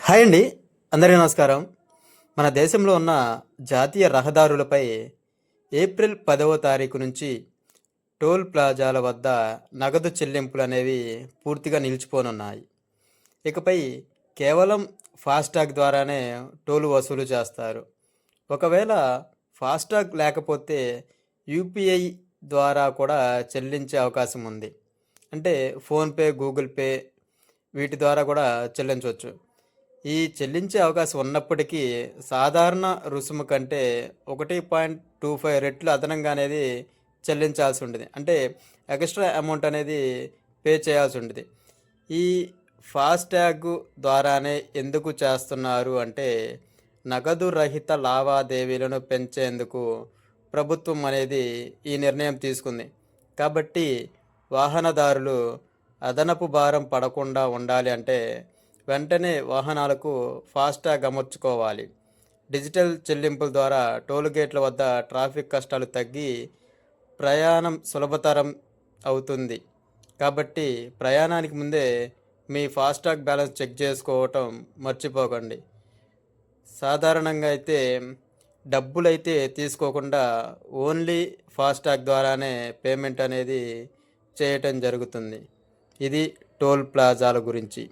Hi అండి. అందరికీ నమస్కారం. మన దేశంలో ఉన్న జాతీయ రహదారులపై ఏప్రిల్ 10వ తారీఖు నుంచి టోల్ ప్లాజాల వద్ద నగదు చెల్లింపులనేవి పూర్తిగా నిలిచిపోనున్నాయి. ఇకపై కేవలం ఫాస్టాగ్ ద్వారానే టోల్ వసూలు చేస్తారు. ఒకవేళ ఫాస్టాగ్ లేకపోతే యూపీఐ ద్వారా కూడా చెల్లించే అవకాశం ఉంది. అంటే ఫోన్‌పే, గూగుల్ పే వీటి ద్వారా కూడా చెల్లించొచ్చు. ఈ చెల్లించే అవకాశం ఉన్నప్పటికీ సాధారణ రుసుము కంటే 1.25 రెట్లు అదనంగా అనేది చెల్లించాల్సి ఉంటది. అంటే ఎక్స్‌ట్రా అమౌంట్ అనేది పే చేయాల్సి ఉంటది. ఈ ఫాస్టాగ్ ద్వారానే ఎందుకు చేస్తున్నారు అంటే, నగదు రహిత లావాదేవీలను పెంచేందుకు ప్రభుత్వం అనేది ఈ నిర్ణయం తీసుకుంది. కాబట్టి వాహనదారులు అదనపు భారం పడకుండా ఉండాలి అంటే వెంటనే వాహనాలకు ఫాస్టాగ్ అమర్చుకోవాలి. డిజిటల్ చెల్లింపుల ద్వారా టోల్ గేట్ల వద్ద ట్రాఫిక్ కష్టాలు తగ్గి ప్రయాణం సులభతరం అవుతుంది. కాబట్టి ప్రయాణానికి ముందే మీ ఫాస్టాగ్ బ్యాలెన్స్ చెక్ చేసుకోవటం మర్చిపోకండి. సాధారణంగా అయితే డబ్బులైతే తీసుకోకుండా ఓన్లీ ఫాస్టాగ్ ద్వారానే పేమెంట్ అనేది చేయటం జరుగుతుంది. ఇది టోల్ ప్లాజాల గురించి.